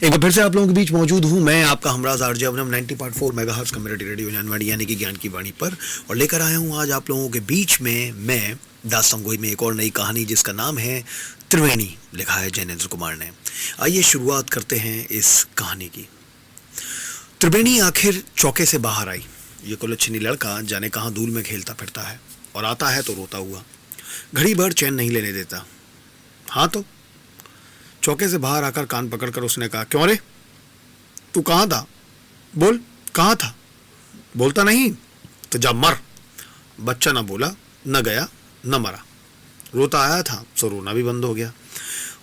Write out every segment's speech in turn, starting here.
एक बार फिर से आप लोगों के बीच मौजूद हूं मैं, आपका Humraaz RJ अवनम 90.4 megahertz community radio जानवाड़ी यानी कि ज्ञान की वाणी पर, और लेकर आया हूं आज आप लोगों के बीच में मैं दास्तान गोई में एक और नई कहानी जिसका नाम है त्रिवेणी। लिखा है जैनेंद्र कुमार ने। आइए शुरुआत करते हैं इस कहानी की। त्रिवेणी आखिर चौके से बाहर आई। ये कुलच्छनी लड़का जाने कहाँ धूल में खेलता फिरता है और आता है तो रोता हुआ, घड़ी भर चैन नहीं लेने देता। हाँ तो चौके से बाहर आकर कान पकड़कर उसने कहा, क्यों रे, तू कहाँ था? बोल, कहाँ था? बोलता नहीं तो जा मर। बच्चा ना बोला, न गया न मरा। रोता आया था सो रोना भी बंद हो गया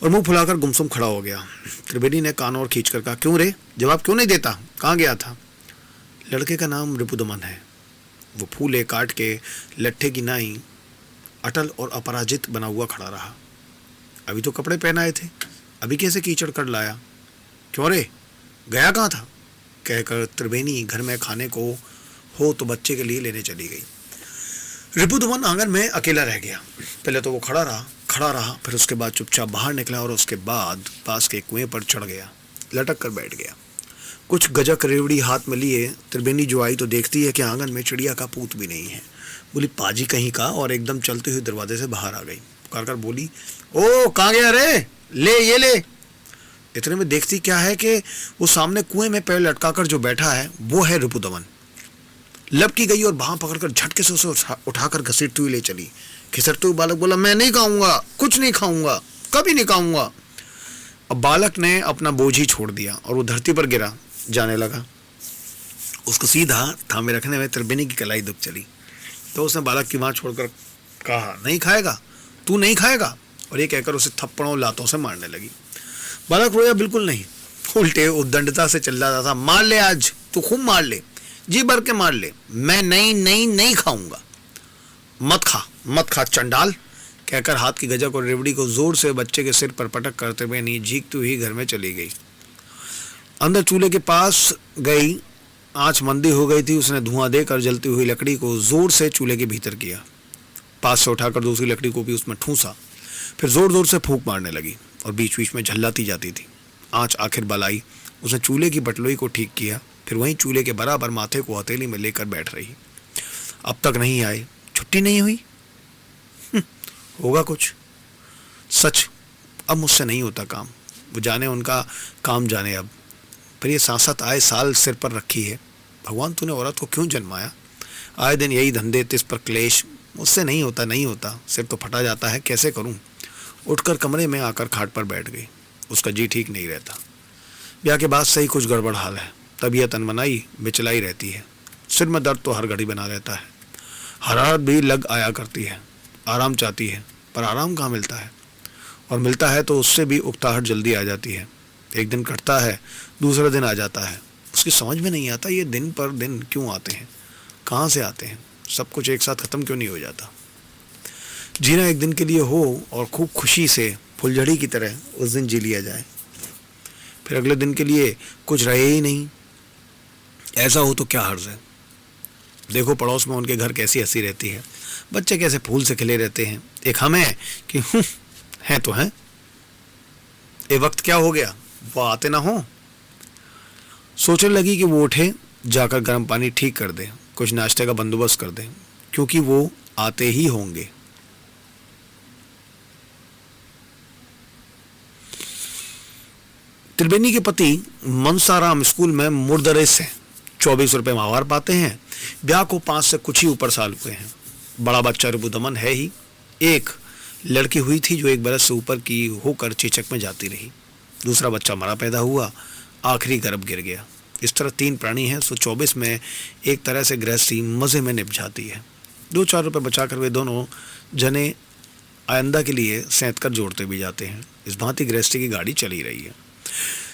और मुंह फुलाकर गुमसुम खड़ा हो गया। त्रिवेणी ने कान और खींचकर कहा, क्यों रे, जवाब क्यों नहीं देता? कहाँ गया था? लड़के का नाम रिपुदमन है। वो फूले काट के लट्ठे की नाई अटल और अपराजित बना हुआ खड़ा रहा। अभी तो कपड़े पहनाए थे, अभी कैसे कीचड़ कर लाया? क्यों रे, गया कहाँ था? कहकर त्रिवेणी घर में खाने को हो तो बच्चे के लिए लेने चली गई। रिपुदमन आंगन में अकेला रह गया। पहले तो वो खड़ा रहा, फिर उसके बाद चुपचाप बाहर निकला और उसके बाद पास के कुएं पर चढ़ गया, लटक कर बैठ गया। कुछ गजक रेवड़ी हाथ में लिए त्रिवेणी जो आई तो देखती है कि आंगन में चिड़िया का पूत भी नहीं है। बोली, पाजी कहीं का, और एकदम चलते हुए दरवाजे से बाहर आ गई। पुकार कर बोली, ओ कहाँ गया रे, ले ये ले। इतने में देखती क्या है कि वो सामने कुएं में पैर लटकाकर जो बैठा है वो है रिपुदमन। लपकी गई और बाह पकड़कर झटके से उसे उठाकर घसीटती हुई ले चली। खिसरते हुए बालक बोला, मैं नहीं खाऊंगा, कुछ नहीं खाऊंगा, कभी नहीं खाऊंगा। अब बालक ने अपना बोझ ही छोड़ दिया और वो धरती पर गिरा जाने लगा। उसको सीधा थामे रखने में त्रिवेणी की कलाई दुख चली तो उसने बालक की मां छोड़कर कहा, नहीं खाएगा, तू नहीं खाएगा, और ये कहकर उसे थप्पड़ों लातों से मारने लगी। बालक रोया बिल्कुल नहीं, उल्टे उद्दंडता से चिल्लाता था, मार ले आज, तू खूब मार ले, जी भर के मार ले, मैं नहीं खाऊंगा। मत खा चंडाल, कहकर हाथ की गजक और रेवड़ी को जोर से बच्चे के सिर पर पटक करते हुए नी झीकती हुई घर में चली गई। अंदर चूल्हे के पास गई, आंच मंदी हो गई थी। उसने धुआं देकर जलती हुई लकड़ी को जोर से चूल्हे के भीतर किया। पास से उठाकर दूसरी लकड़ी को भी उसमें ठूंसा, फिर जोर जोर से फूंक मारने लगी और बीच बीच में झल्लाती जाती थी। आंच आखिर बलाई। उसने चूल्हे की बटलोई को ठीक किया, फिर वहीं चूल्हे के बराबर माथे को हथेली में लेकर बैठ रही। अब तक नहीं आए, छुट्टी नहीं हुई, होगा कुछ। सच, अब मुझसे नहीं होता काम। वो जाने उनका काम जाने। अब फिर ये सांसत आए साल सिर पर रखी है। भगवान तूने औरत को क्यों जन्माया? आए दिन यही धंधे, तिस पर क्लेश। मुझसे नहीं होता, सिर तो फटा जाता है, कैसे करूं? उठकर कमरे में आकर खाट पर बैठ गई। उसका जी ठीक नहीं रहता। ब्याह के बाद से ही कुछ गड़बड़ हाल है। तबीयत अनमनाई बिचलाई रहती है। सिर में दर्द तो हर घड़ी बना रहता है। हरारत भी लग आया करती है। आराम चाहती है पर आराम कहाँ मिलता है, और मिलता है तो उससे भी उकताहट जल्दी आ जाती है। एक दिन कटता है, दूसरा दिन आ जाता है। उसकी समझ में नहीं आता ये दिन पर दिन क्यों आते हैं, कहाँ से आते हैं, सब कुछ एक साथ ख़त्म क्यों नहीं हो जाता। जीना एक दिन के लिए हो और खूब खुशी से फुलझड़ी की तरह उस दिन जी लिया जाए, फिर अगले दिन के लिए कुछ रहे ही नहीं। ऐसा हो तो क्या हर्ज है। देखो पड़ोस में उनके घर कैसी हंसी रहती है, बच्चे कैसे फूल से खिले रहते हैं। एक हम हैं कि हैं तो हैं, ये वक्त क्या हो गया, वो आते ना हो। सोचने लगी कि वो उठे, जाकर गर्म पानी ठीक कर दे, कुछ नाश्ते का बंदोबस्त कर दे, क्योंकि वो आते ही होंगे। त्रिवेणी के पति मनसाराम स्कूल में मुर्दरे से 24 रुपये माहवार पाते हैं। ब्याह को 5 से कुछ ही ऊपर साल हुए हैं। बड़ा बच्चा रिपुदमन है ही। एक लड़की हुई थी जो 1 बरस से ऊपर की होकर चेचक में जाती रही। दूसरा बच्चा मरा पैदा हुआ, आखिरी गर्भ गिर गया। इस तरह 3 प्राणी हैं। सो 24 में एक तरह से गृहस्थी मज़े में निभ जाती है। 2-4 रुपये बचाकर वे दोनों जने आइंदा के लिए सेंत कर जोड़ते भी जाते हैं। इस भांति गृहस्थी की गाड़ी चली रही है।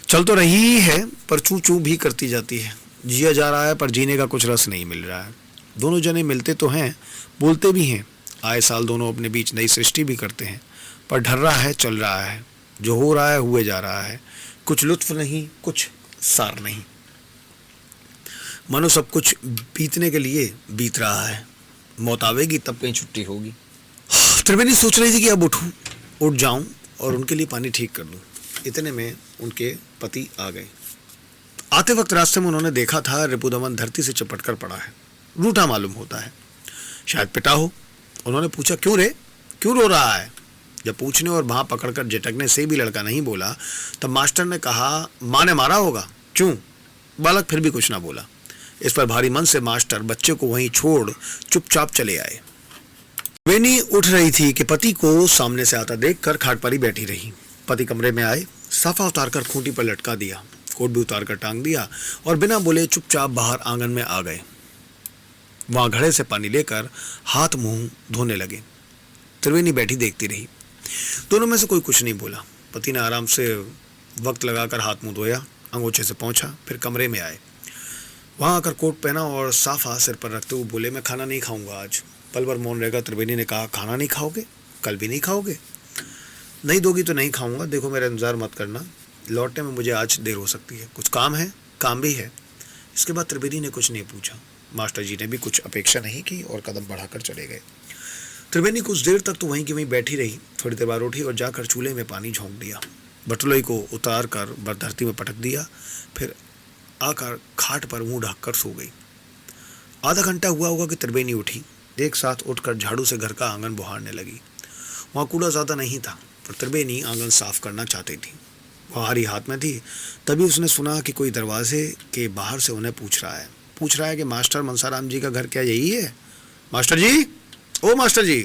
चल तो रही ही है पर चू चू भी करती जाती है। जिया जा रहा है पर जीने का कुछ रस नहीं मिल रहा है। दोनों जने मिलते तो हैं, बोलते भी हैं। आए साल दोनों अपने बीच नई सृष्टि भी करते हैं, पर ढल रहा है, चल रहा है, जो हो रहा है हुए जा रहा है। कुछ लुत्फ नहीं, कुछ सार नहीं। मानो सब कुछ बीतने के लिए बीत रहा है। मौत आवेगी तब कहीं छुट्टी होगी। त्रिवेणी सोच रही थी कि अब उठ जाऊं और उनके लिए पानी ठीक कर दूं। इतने में उनके पति आ गए। आते वक्त रास्ते में उन्होंने देखा था रिपुदमन धरती से चिपट कर पड़ा है, रूठा मालूम होता है, शायद पिटा हो। उन्होंने पूछा, क्यों रे, क्यों रो रहा है? जब पूछने और वहां पकड़कर झटकने से भी लड़का नहीं बोला, तब मास्टर ने कहा, माँ ने मारा होगा। क्यों? बालक फिर भी कुछ ना बोला। इस पर भारी मन से मास्टर बच्चे को वहीं छोड़ चुपचाप चले आए। वेनी उठ रही थी कि पति को सामने से आता देखकर खाट पर ही बैठी रही। पति कमरे में आए, साफा उतारकर खूंटी पर लटका दिया, कोट भी उतारकर टांग दिया और बिना बोले चुपचाप बाहर आंगन में आ गए। वहां घड़े से पानी लेकर हाथ मुंह धोने लगे। त्रिवेणी बैठी देखती रही। दोनों में से कोई कुछ नहीं बोला। पति ने आराम से वक्त लगाकर हाथ मुंह धोया, अंगोछे से पहुंचा, फिर कमरे में आए। वहां आकर कोट पहना और साफा सिर पर रखते हुए बोले, मैं खाना नहीं खाऊंगा आज। पल भर मौन रहेगा। त्रिवेणी ने कहा, खाना नहीं खाओगे? कल भी नहीं खाओगे? नहीं दोगी तो नहीं खाऊंगा। देखो मेरा इंतजार मत करना, लौटने में मुझे आज देर हो सकती है, कुछ काम है। काम भी है। इसके बाद त्रिवेणी ने कुछ नहीं पूछा। मास्टर जी ने भी कुछ अपेक्षा नहीं की और कदम बढ़ाकर चले गए। त्रिवेणी कुछ देर तक तो वहीं की वहीं बैठी रही। थोड़ी देर बाद उठी और जाकर चूल्हे में पानी झोंक दिया, बटुलई को उतार कर धरती में पटक दिया, फिर आकर खाट पर मुंह ढककर सो गई। आधा घंटा हुआ होगा कि त्रिवेणी उठी। एक साथ उठकर झाड़ू से घर का आंगन बुहारने लगी। वहाँ कूड़ा ज़्यादा नहीं था, पर त्रिवेणी आंगन साफ करना चाहती थी। वह हारी हाथ में थी। तभी उसने सुना कि कोई दरवाजे के बाहर से उन्हें पूछ रहा है कि मास्टर मनसाराम जी का घर क्या यही है? मास्टर जी, ओ मास्टर जी।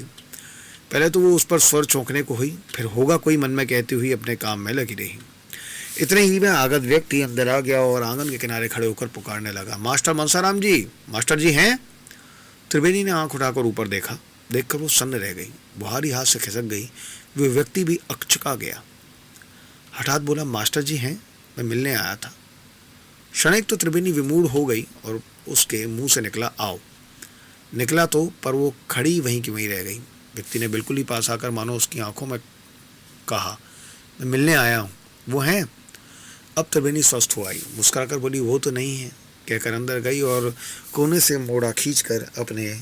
पहले तो वो उस पर स्वर चौंकने को हुई, फिर होगा कोई मन में कहती हुई अपने काम में लगी रही। इतने ही में आगत व्यक्ति अंदर आ गया और आंगन के किनारे खड़े होकर पुकारने लगा, मास्टर मनसाराम जी, मास्टर जी हैं? त्रिवेणी ने आंख उठाकर ऊपर देखा। देखकर वो सन्न रह गई, बुहारी हाथ से खिसक गई। वो व्यक्ति भी अकचका गया। हठात बोला, मास्टर जी हैं? मैं मिलने आया था। क्षणिक तो त्रिवेणी विमूढ़ हो गई और उसके मुंह से निकला, आओ। निकला तो, पर वो खड़ी वहीं की वहीं रह गई। व्यक्ति ने बिल्कुल ही पास आकर मानो उसकी आंखों में कहा, मैं मिलने आया हूँ, वो हैं? अब त्रिवेणी स्वस्थ हो आई, मुस्कुराकर बोली, वो तो नहीं है, कहकर अंदर गई और कोने से मोड़ा खींचकर अपने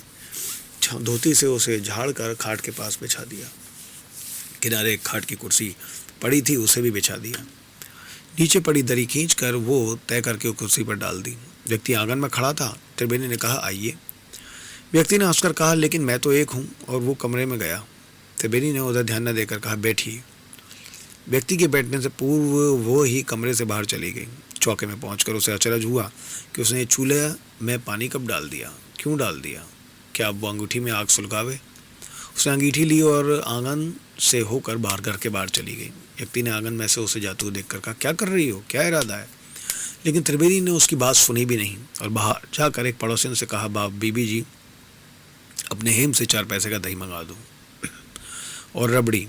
धोती से उसे झाड़कर खाट के पास बिछा दिया। किनारे एक खाट की कुर्सी पड़ी थी, उसे भी बिछा दिया। नीचे पड़ी दरी खींचकर वो तय करके कुर्सी पर डाल दी। व्यक्ति आंगन में खड़ा था। त्रिवेणी ने कहा, आइए। व्यक्ति ने हंसकर कहा, लेकिन मैं तो एक हूँ, और वो कमरे में गया। त्रिवेणी ने उधर ध्यान न देकर कहा, बैठिए। व्यक्ति के बैठने से पूर्व वो ही कमरे से बाहर चली गई। चौके में पहुंचकर उसे अचरज हुआ कि उसने चूल्हे में पानी कब डाल दिया, क्यों डाल दिया, क्या अब वो अंगूठी में आग सुलगावे? उसने अंगीठी ली और आंगन से होकर बाहर घर के बाहर चली गई। व्यक्ति ने आंगन में से उसे जाते हुए देखकर कहा, क्या कर रही हो, क्या इरादा है? लेकिन त्रिवेणी ने उसकी बात सुनी भी नहीं और बाहर जाकर एक पड़ोसिन से कहा, बीबी जी, अपने हेम से 4 पैसे का दही मंगा दो और रबड़ी,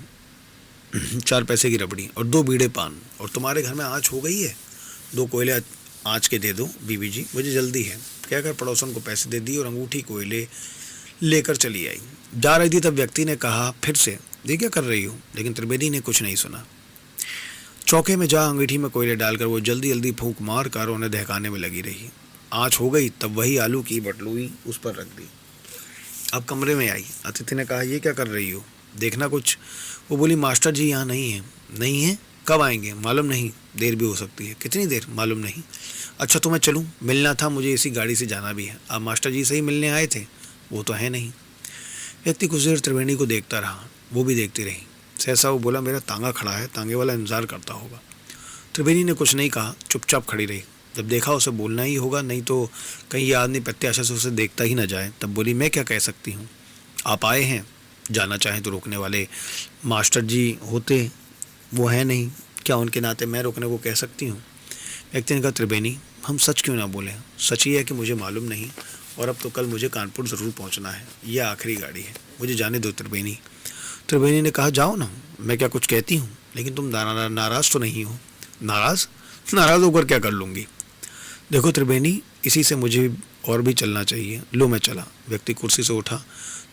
4 पैसे की रबड़ी और 2 बीड़े पान। और तुम्हारे घर में आँच हो गई है, 2 कोयले आँच के दे दो बीबी जी, मुझे जल्दी है। कहकर पड़ोसन को पैसे दे दिए और अंगूठी कोयले लेकर चली आई। जा रही थी तब व्यक्ति ने कहा फिर से, ये क्या कर रही हो? लेकिन त्रिवेणी ने कुछ नहीं सुना। चौके में जा अंगीठी में कोयले डालकर वो जल्दी जल्दी फूंक मार कर उन्हें दहकाने में लगी रही। आँच हो गई तब वही आलू की बटलुई उस पर रख दी। अब कमरे में आई। अतिथि ने कहा, ये क्या कर रही हो, देखना कुछ। वो बोली, मास्टर जी यहाँ नहीं है। नहीं है? कब आएंगे? मालूम नहीं, देर भी हो सकती है। कितनी देर? मालूम नहीं। अच्छा तो मैं चलूँ? मिलना था मुझे, इसी गाड़ी से जाना भी है। आप मास्टर जी से ही मिलने आए थे? वो तो है नहीं। व्यक्ति कुछ देर त्रिवेणी को देखता रहा, वो भी देखती रही। सहसा वो बोला, मेरा तांगा खड़ा है, तांगे वाला इंतजार करता होगा। त्रिवेणी ने कुछ नहीं कहा, चुपचाप खड़ी रही। जब देखा उसे बोलना ही होगा, नहीं तो कहीं ये आदमी प्रत्याशा से उसे देखता ही ना जाए, तब बोली, मैं क्या कह सकती हूँ, आप आए हैं, जाना चाहें तो रोकने वाले मास्टर जी होते, वो है नहीं, क्या उनके नाते मैं रोकने को कह सकती हूँ? व्यक्ति ने कहा, त्रिवेणी, हम सच क्यों ना बोलें? सच ही है कि मुझे मालूम नहीं और अब तो कल मुझे कानपुर ज़रूर पहुँचना है, यह आखिरी गाड़ी है, मुझे जाने दो त्रिवेणी। त्रिवेणी ने कहा, जाओ ना, मैं क्या कुछ कहती हूँ, लेकिन तुम नाराज़ तो नहीं हो? नाराज़ होकर क्या कर लूँगी? देखो त्रिवेणी, इसी से मुझे और भी चलना चाहिए। लो मैं चला। व्यक्ति कुर्सी से उठा।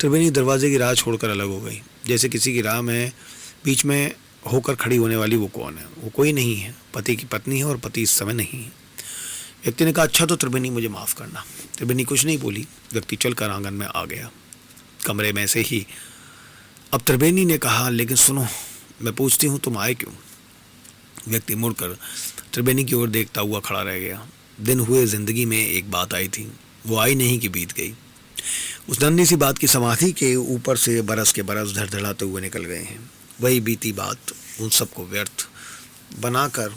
त्रिवेणी दरवाजे की राह छोड़कर अलग हो गई, जैसे किसी की राह में बीच में होकर खड़ी होने वाली वो कौन है? वो कोई नहीं है, पति की पत्नी है और पति इस समय नहीं है। व्यक्ति ने कहा, अच्छा तो त्रिवेणी मुझे माफ़ करना। त्रिवेणी कुछ नहीं बोली। व्यक्ति चलकर आंगन में आ गया। कमरे में से ही अब त्रिवेणी ने कहा, लेकिन सुनो, मैं पूछती हूँ तुम आए क्यों? व्यक्ति मुड़कर त्रिवेणी की ओर देखता हुआ खड़ा रह गया। दिन हुए जिंदगी में एक बात आई थी, वो आई नहीं कि बीत गई। उस नन्ही सी बात की समाधि के ऊपर से बरस के बरस धड़धड़ाते हुए निकल गए हैं। वही बीती बात उन सबको व्यर्थ बनाकर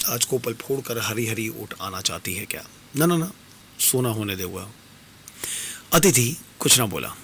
आज को पल फोड़ कर हरी हरी उठ आना चाहती है क्या? ना ना ना, सोना होने दे हुआ। अतिथि कुछ ना बोला।